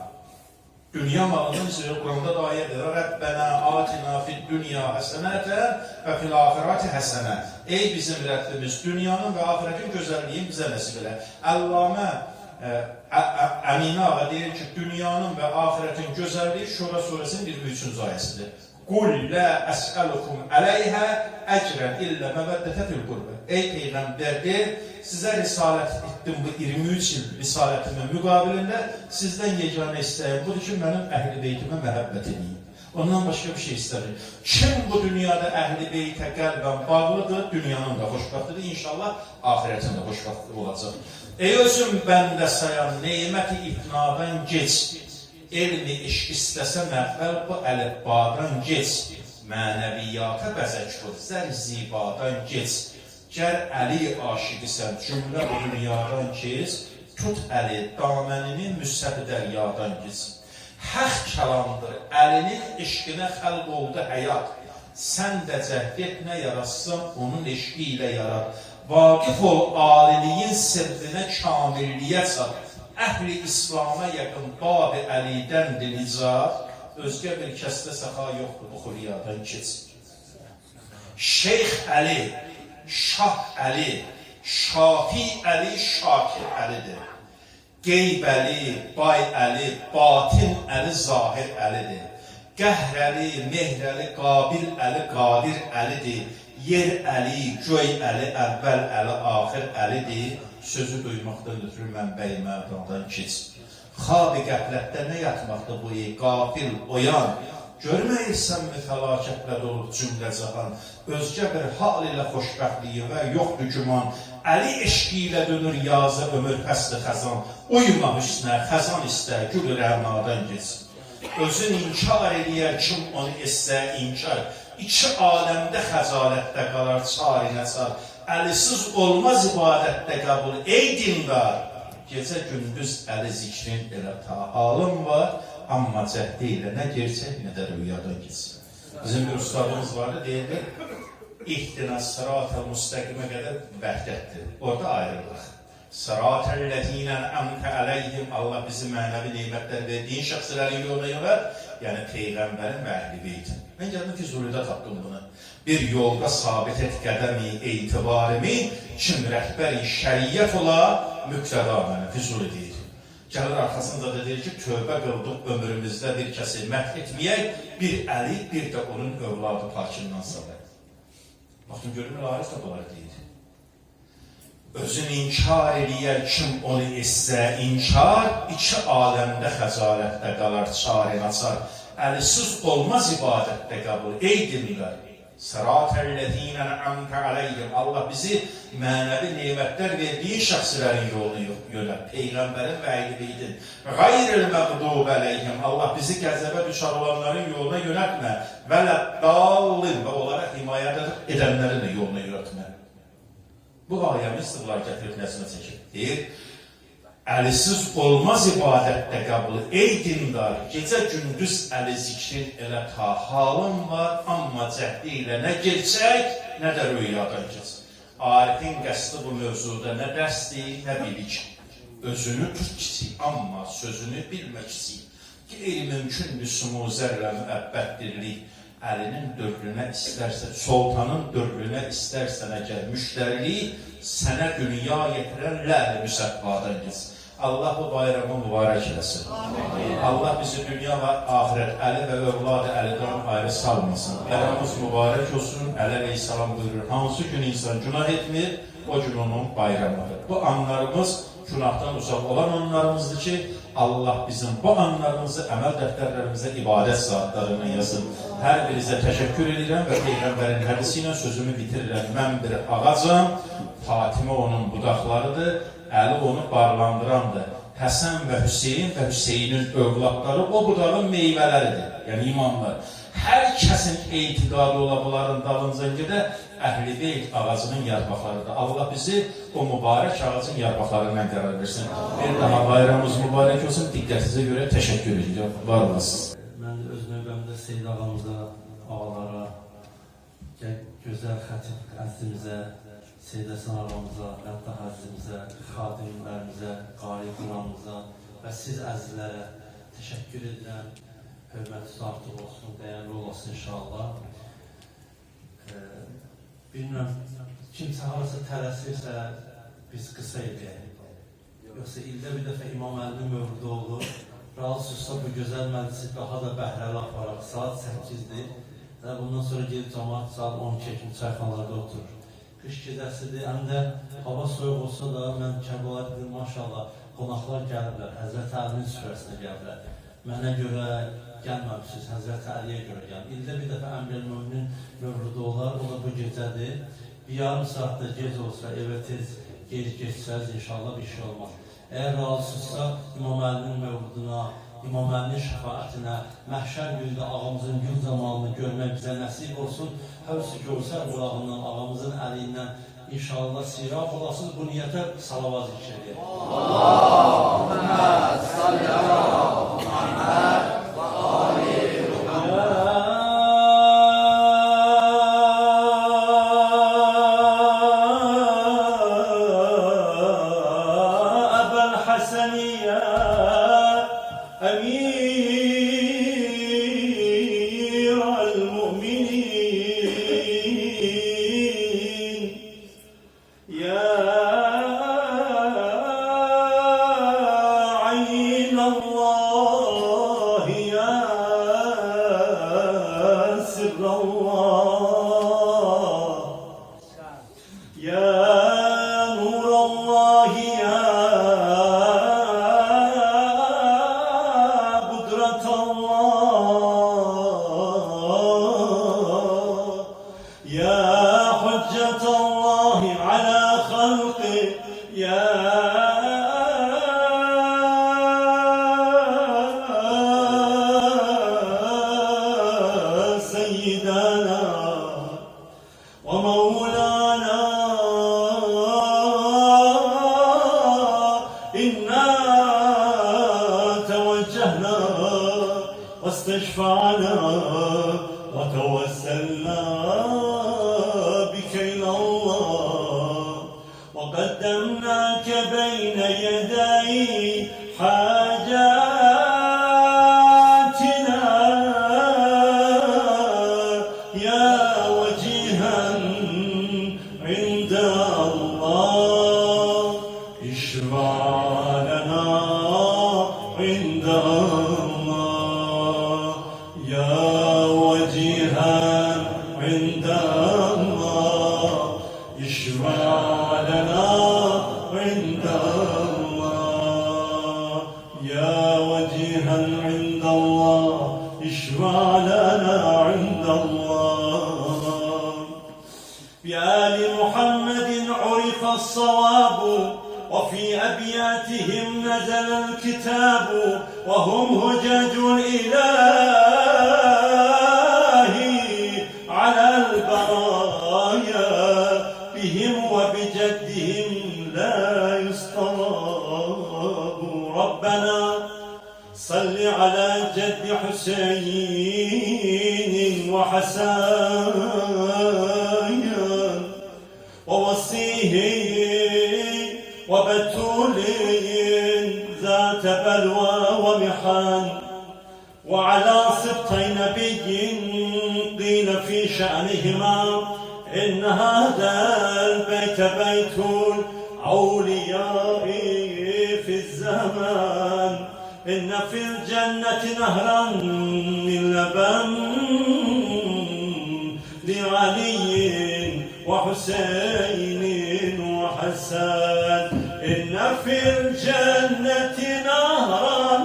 Dünya malının üzrə Quranda da ayədir. Rəbbənə atina fid dünya həsənətən və fil axirati həsənə. Ey bizim Rəbbimiz, dünyanın və axirətin gözəlliyin bizə nəsib elə. Əllamə Əminə ağa deyir ki, dünyanın və axirətin gözəlliyi Şura surəsinin 23-cü ayəsidir. Qul lə əsəlukum əleyhə əcrən illə məvəddətə fil qurbə. Ey Peyğəmbər deyir, sizə risalət etdim bu 23 il risalətimin müqabilində sizdən yeganə istəyim budur ki, mənim əhl-i beytimə məhəbbət edeyim. Ondan başqa bir şey istəmir. Kim bu dünyada əhl-i beytə qəlbən bağlıdır, dünyanın da xoşbəxtidir, inşallah axirətin də xoşbəxtli olacaq. Ey özüm bəndə sayan, neymət-i ifnadan geç, elmi eşq istəsən əvvəl bu əlifbadan geç, mənəviyyata bəzək vur, zər-zibadan geç, gər əli aşiqisən, cümlə bu dünyadan keç, tut əli, damənini müsəb dəryadan geç. Həq kəlamdır, əlinin eşqinə xəlq oldu həyat, sən də cəhd et, nə yaratsın, onun eşqi ilə yarat. Vaqif ol aliliyin sirrinə, kamilliyə çat. Əhl-i İslam'a yaxın Bab-ı Əlidən dilicat, özgə bir kəsdə səxa yoxdur, bu xuriyadan keç. Şeyx Əli, Şah Əli, Şafi Əli, Şakir Əlidir. Qeyb Əli, Bay Əli, Batin Əli, Zahir Əlidir. Qəhr Əli, Mehr Əli, Qabil Əli, Qadir Əlidir. Yer Əli, göy Əli, əvvəl Əli, axir Əlidir. Sözü duymaqdan ötürü mənbəyi məvdandan keç. Xab-ı qəflətdə nə yatmaqdır bu ey qafil, oyan? Görməyirsən mi fəlakətlə dolub cümlə cahan? Özgə bir hal ilə xoşbəxtliyi və yoxdur güman. Əli eşqi ilə dönür yazı ömür pəsli xəzan. Uyma hüsnə, xəzan istə, gül rənadan geç. Özün inkar eləyər, kim onu etsə inkar. İki aləmdə xəcalətdə qalar, çarinə çar. Əlisiz olmaz ibadətdə qəbul, ey dindar. Gecə gündüz əli zikrin elə ta halım var, amma cəhdi ilə nə gerçək, nə də rüyadan geçsin. Bizim bir ustadımız vardı, deyildi, İhtina sırat-ı müstəqimə qədər vəhdətdir. Orada ayrılıq. Sırat-əlləzinən əmtə əleyhim, Allah bizi mənəvi neymətlər verdiyin şəxslərin yoluna yönət, yəni Peyğəmbərin və Əhl-i Beytin. Mən gəldim Füzulidə tapdım bunu. Bir yolda sabit et qədəmi, etibarimi, kim rəhbəri şəriyyət ola, müqtəda mənə, Füzuli deyir. Gəlir arxasında da deyir ki, tövbə qıldıq ömrümüzdə bir kəsi məhv etməyək, bir Əli, bir də onun övladı Pakimdən sonra. Baxın, görünür, Arif də bunlar deyir. Özün inkar eləyər, kim onu etsə inkar, iki aləmdə xəcalətdə qalar, çarə açar. Əlisiz olmaz ibadətdə qəbul, ey dinlər. Sırat-əlləzinə əmtə əleyhim, Allah bizi mənəvi neymətlər verdiyi şəxslərin yolunu yönət. Peyğəmbərin və Əhl-i Beytin. Qayril-məqdub əleyhim, Allah bizi qəzəbə düşər olanların yoluna yönətmə. Vələd-dallin, və onlara himayət edənlərin də yoluna yönətmə. Bu ayəmi istiqlal gətirib nəzmə çəkib. Deyir, əlisiz olmaz ibadətdə qəbul, ey dindar, gecə gündüz əli zikrin elə ta halım var, amma cəhdi ilə nə gerçək, nə də rüyadan keç. Arifin qəsdi bu mövzuda nə dərsdir, nə bilik. Özünü tut kiçik, amma sözünü bilmə kiçik. Qeyri-mümkündür sumuzərlə müəbbətdirlik. Əlinin dövrünə istərsə, sultanın dövrünə istərsən əgər müştərilik, sənə dünya yetirən ləl-i müsəbbadan geç. Allah bu bayramı mübarək eləsin. Allah bizi dünya və axirət Əli və övladı Əlidən ayrı salmasın. Bayramımız mübarək olsun. Əli əleyhissalam buyurur, hansı gün insan günah etmir, o gün onun bayramıdır. Bu anlarımız günahdan uzaq olan anlarımızdır ki, Allah bizim bu anlarımızı əməl dəftərlərimizə ibadət saatlarına yazın. Hər birinizə təşəkkür edirəm və Peyğəmbərin hədisi ilə sözümü bitirirəm. Mən bir ağacam, Fatimə onun budaqlarıdır, Əli onu barlandırandır. Həsən və Hüseynin övladları o budağın meyvələridir, yəni imamlar. Hər kəsin etiqadı ola bunların dalınca gedə Əhl-i Beyt ağacının yarpaqlarıdır. Allah bizi o mübarək ağacın yarpaqlarından qərar versin. Bir daha bayramımız mübarək olsun. Diqqətinizə görə təşəkkür edirəm. Var olasınız. Mən öz növbəmdə Seyyid ağamıza, ağalara, gözəl xətib əzimizə, Seyyid Həsən ağamıza, Məddəh əzimizə, xadimlərimizə, qari Quranımıza və siz əzizlərə təşəkkür edirəm. Hörmətiniz artıq olsun, dəyərli olasın inşallah. Bilmirəm, kimsə harası tələsirsə, biz qısa edəyik. Yoxsa ildə bir dəfə İmam Əlinin mövlüdü olur. Razısızsa bu gözəl məclisi daha da bəhrəli aparaq. Saat 8-dir. Bundan sonra gelib cəmaat saat 12 kimi çayxanalarda oturur. Qış gecəsidir, həm də hava soyuq olsa da mən Kəbala dedim, maşallah, qonaqlar gəliblər, Həzrəti Əlinin süfrəsinə gəliblər. Mənə görə gəlməmişsiniz, Həzrəti Əliyə görə gəlin. İldə bir dəfə Əmr-el-Möminin mövlüdü olar, o da bu gecədir. Bir yarım saatda gec olsa, evə tez geçsəz, inşallah bir şey olmaz. Əgər razısızsa, İmam Əlinin mövluduna, İmam Əlinin şəfaətinə, məhşər günündə ağamızın gün zamanını görmək bizə nəsib olsun. Həvsi görsər qulağından, ağamızın əlindən, inşallah siraf olasınız. Bu niyyətə salavat zikr edin. Allahümme salli ala Muhammed və ali Muhammed. Əbəl Həsəniyyə Əmir al-Mu'minin واستشفعنا وتوسلنا بك إلى الله وقدمناك بين يدي حاجاتنا يا وجيها عند الله اشفع لنا عند الله يا وجيها عند الله اشفع لنا عند الله يا وجيها عند الله اشفع لنا عند الله بآل محمد عرف الصواب وفي أبياتهم نزل الكتاب وهم هجاج الإله على البرايا بهم وبجدهم لا يصطاب ربنا صل على جد حسين وحسايا ووصيه وبتول ذات بلوى ومحان وعلى سبطي نبي قيل في شأنهما إن هذا البيت بيت الأولياء في الزمان إن في الجنة نهرا من لبن لعلي وحسين وحسان إن في الجنة نهرا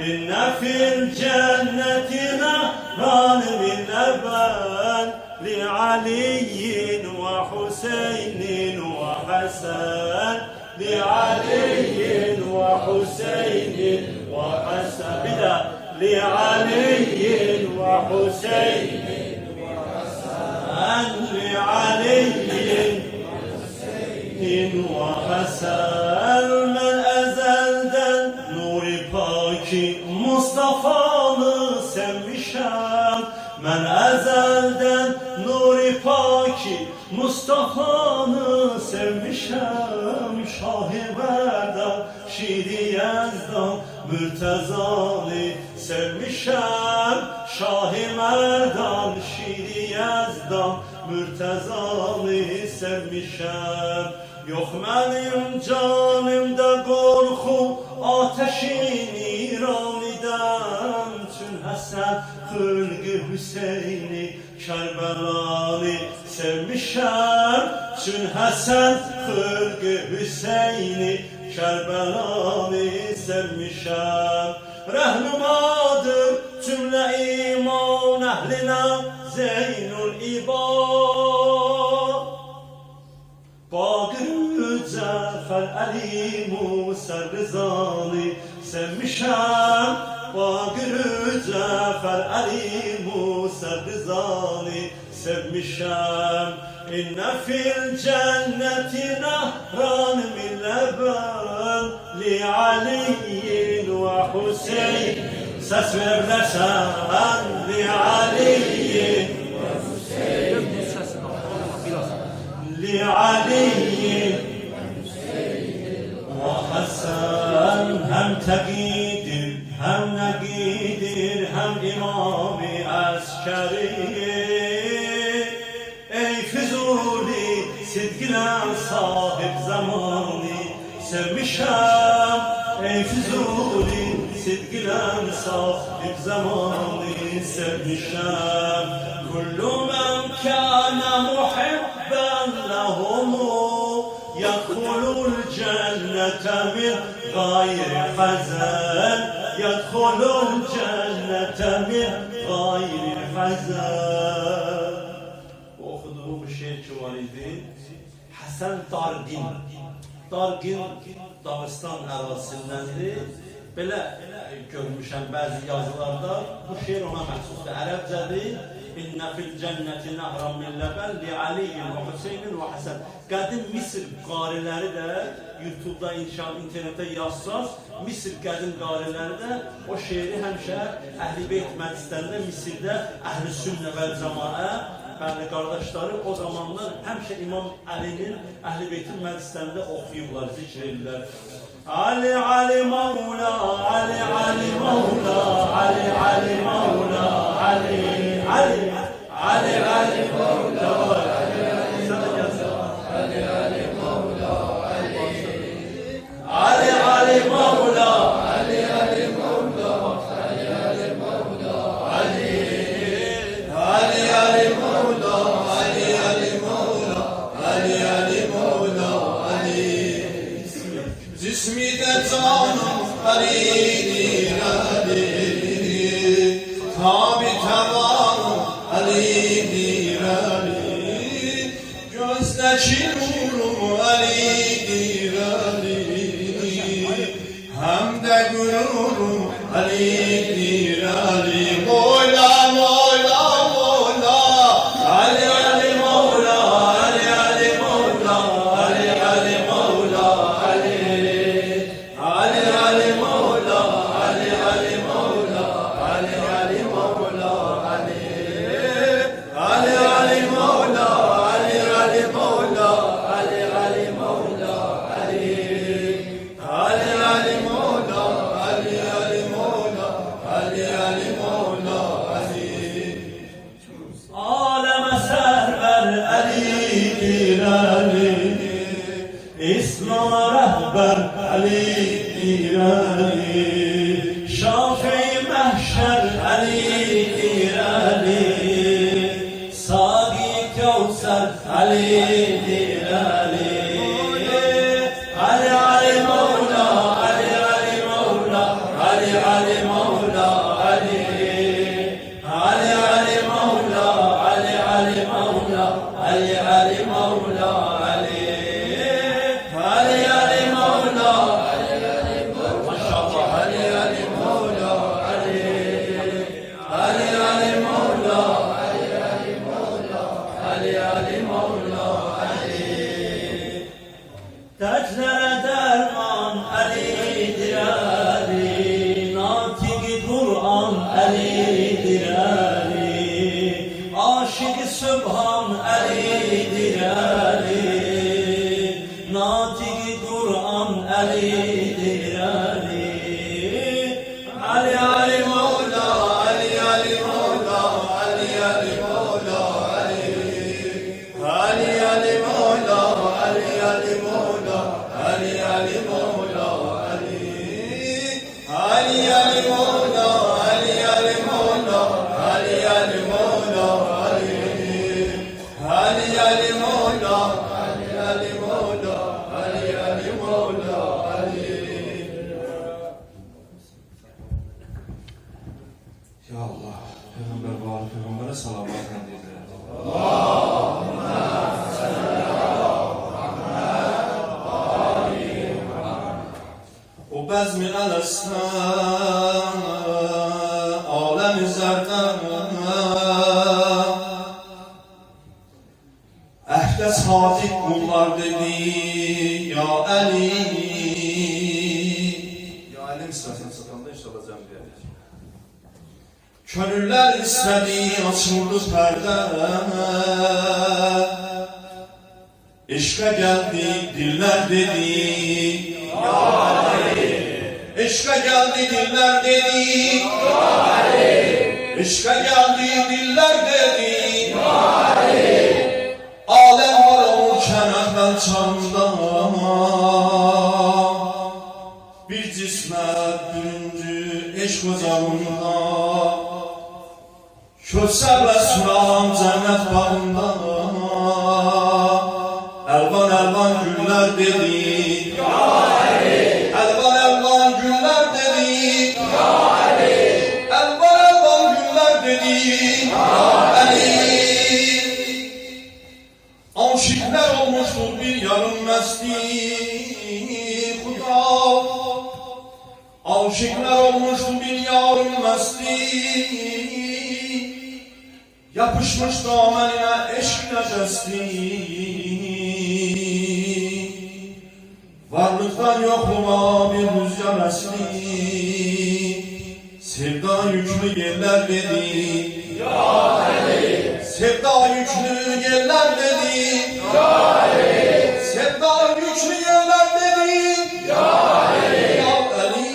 إن في الجنة نهران من لبن لعلي وحسين وحسن لعلي وحسين وحسن بدا لعلي وحسين وحسن لعلي وحسن من ezelden nuri paki Mustafa'nı sevmişem ben ezelden nuri paki Mustafa'nı sevmişem Şah-ı Merdan Şidi Yezdan Mürteza'nı sevmişem Şah-ı Merdan Şidi Yezdan Mürteza'nı sevmişem Yok benim canımda korku ateşin İran'dan Çün Hasan Hırgı Hüseyin'i Kerbela'nı sevmişem Çün Hasan Hırgı Hüseyin'i Kerbela'nı sevmişem Rehnumadır cümle iman ehline Zeynul İbad Bagır Cafer Ali Musa Rıza'nı sevmişem Bagır Cafer Ali Musa Rıza'nı sevmişem İnne fil cenneti nehran min leben Li Aliyin ve Hüseyin Ses verirsen Li Aliyin لعلي وحسن هم تقیدر هم نقیدر هم امام عسکری ای فضولی صدقی‌ن صاحب زمانی sevmişem ey Füzuli صدقی‌ن صاحب زمانی sevmişem kullu men kâne muhibben لهم يدخل الجنة من غير حزن يدخل الجنة من غير حزن okuduğum şiir ki var idi Hasan Dargin Dağıstan ərazisindəndir belə görmüşəm bəzi yazılarda bu şiir ona məxsusdur ərəbcədir İnne fil cenneti nehran min leben li Aliyin ve Hüseynin ve Hasan. Qədim Misir qariləri də YouTube'da internetə yazsaz, Misir qədim qariləri də o şeiri həmişə Əhl-i Beyt məclislərində Misirdə Əhl-i Sünnə və Cəmaə bəli qardaşları o zamanlar həmişə İmam Əlinin Əhl-i Beytin məclislərində oxuyublar, zikr edirlər. Ali Ali Mevla, Ali Ali Mevla, Ali Ali Mevla, Ali Ali Ali Ali Mevla, Ali Ali Mevla, Ali Ali Mevla, Ali Ali Mevla, Ali Ali Mevla, Ali Ali Ali Mevla, Ali Ali Mevla, Ali Ali Mevla, Ali Cismi de canım Ali'dir Ali Tabi tamamım Ali'dir Ali Gözdeki nurum Ali'dir Ali Hem de gururum Ali'dir Ali Mola Mola Mola Ali Ali Mola Ali Ali Mola Ali Ali Mola Ali Ali Ali Mola Ali Ali Mola Ali Ali Mola Ali Ali Ali Mola Ali Ali Mola Ali Ali Mola Ali Ali Ali Mola Ali Ali Mola Ali Ali Mola Ali Aleme server Ali'dir Ali İslam rehber Ali'dir Ali Şafii mahşer Ali'dir Ali Sagi Kevser Ali'dir Ali Ali Ali Mevla Ali Ali Mevla Ali Ali Mevla nəzmi ələstə aləm-i zərdən əhdə sadiq bunlar dedi ya Əli. Ya Əlim sırasını satanda inşallah cəm deyəcək. Könüller istedi açıldı perde, eşke geldi diller dedi ya Ali. Eşke geldi diller dedi ya Ali. Eşke geldi diller dedi ya Ali. Alem var olurken ahvel çağında bir cismet büründü eşk ocağında. Köksərlə suram cənnət bağında Əlvan əlvan güllər dedi ya Ali. Əlvan əlvan güllər dedi ya Ali. Əlvan əlvan güllər dedi ya Ali. Aşıklar olmuşdur bir yarım məsti Xuda. Aşıklar olmuşdur bir yarım məsti Yapışmış damenine eşkine cesti. Varlıktan yokluğa bir rüzgar esti. Sevda yüklü yerler dedi ya Ali. Sevda yüklü yerler dedi ya Ali. Sevda yüklü yerler dedi ya Ali. Ya Ali.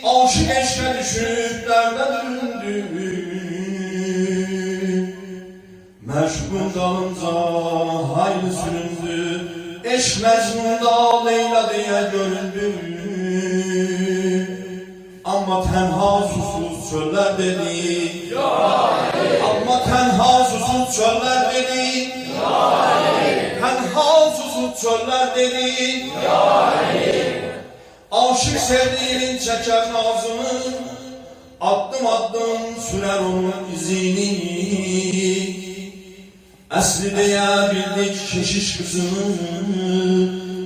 Aşık eşke düşüp derde döndü. Meşgul dalınca hayli süründü. Eşk Mecnun'da Leyla diye göründü. Ama tenha susuz çöller dedi ya Ali. Ama tenha susuz çöller dedi ya Ali. Tenha susuz çöller dedi ya Ali. Aşık sevdiğinin çeker nazını. Adım adım sürer onun izini. Əsli deyə bildik keşiş kızını.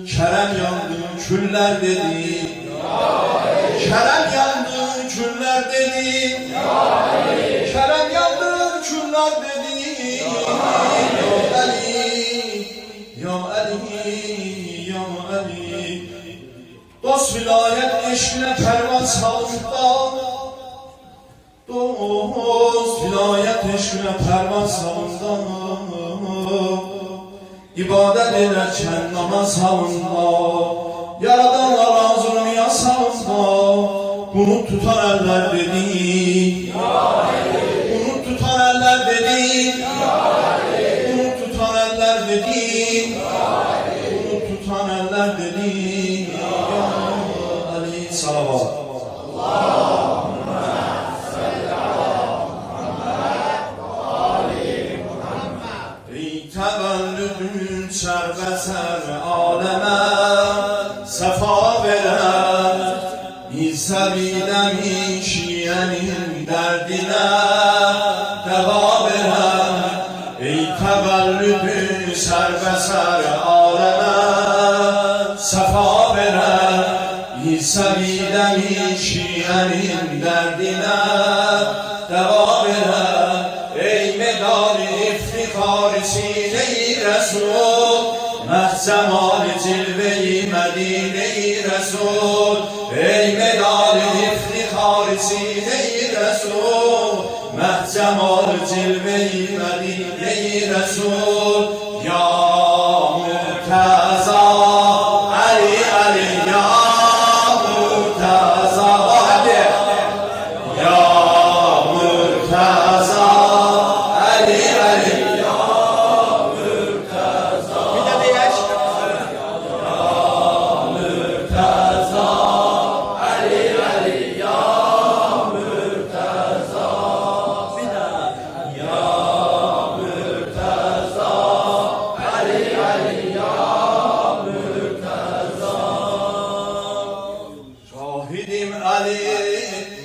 Kerem yandı küller dedi ya Ali. Kerem yandı küller dedi ya Ali. Kerem yandı küller dedi ya Ali. Ya Ali. Ya Ali. Dost vilayet eşkine kervan salında. Dost vilayet eşkine pervan salında. İbadet ederken namaz salında. Yaradanlar zulmü yasağında. Bunu tutan eller dedi ya Ali. Bunu tutan eller dedi ya Ali. Bunu tutan eller dedi ya Ali. Bunu tutan eller dedi ya Ali. Salavat. Təvəllüdün şərbəsər aləmə səfa verər. İzəbidəmi şiyənin dərdinə dəva verər. Ey təvəllüdün şərbəsər aləmə səfa verər. İzəbidəmi şiyənin dərdinə dəva verər. Ey medali iftikar sine-i Resul, mehcemali cilve-i Medine-i Resul. Ey medali iftikar sine-i Resul, mehcemali cilve-i Medine-i Resul. Ya Murtaza Ali Ali ya Murtaza hadi ya Murtaza Ali Ali ya Murtaza bir de diyeş ya Murtaza Ali Ali ya Murtaza bir de ya Murtaza Ali Ali ya Murtaza şahidim Ali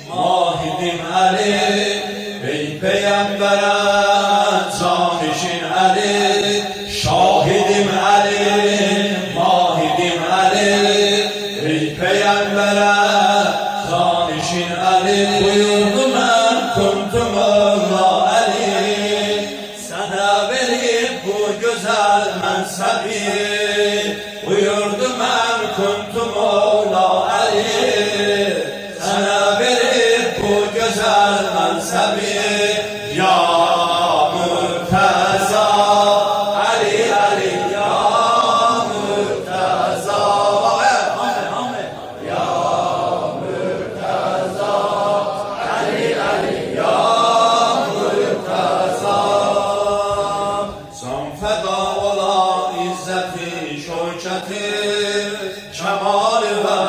mahidim Ali ey peygambere canişin Ali. Şahidim Ali mahidim Ali ey peygambere Danişin Ali buyurdu mən kuntum Mövla Ali. Sənə verib bu gözəl mənsəbi, buyurdu mən kuntum Mövla Ali. Sənə verib bu gözəl mənsəbi, ya Mürtəza Ali Ali ya Mürtəza. Kemal ve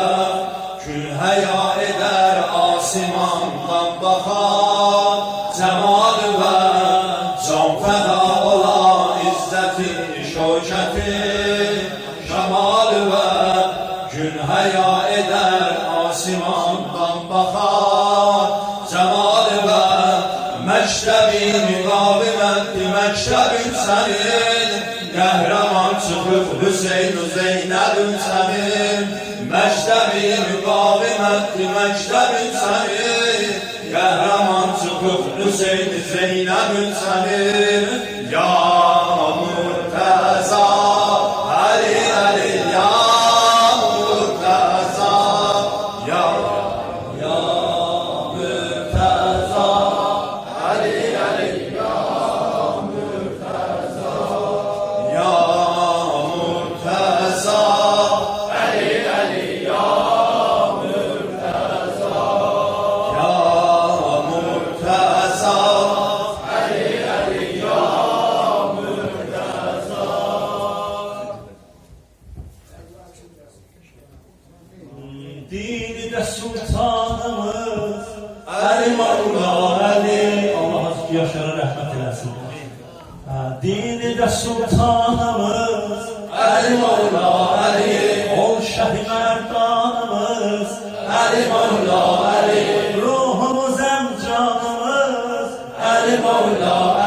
kül heya eder asimandan bakar. Cemal ve can feda ola izzeti şöketi. Kemal ve kül heya eder asimandan bakar. Cemal ve meştebi mukavimetti meştebin senin. Qəhrəman çıxıb Hüseyn Zeynəbin sənin. Məktəbi müqavimətli məktəbin sənin. Qəhrəman çıxıb Hüseyn Zeynəbin sənin. Ya Mürtəza Ali Ali ya Mürtəza. Ya Mürtəza Ali Ali ya Dini de sultanımız Ali Mevla Ali. Allah Hazreti Yaşar'a rahmet eylesin. Dini de sultanımız Ali Mevla Ali. Ol Şah-ı Merdanımız Ali Mevla Ali. Ruhumuz emcanımız Ali Mevla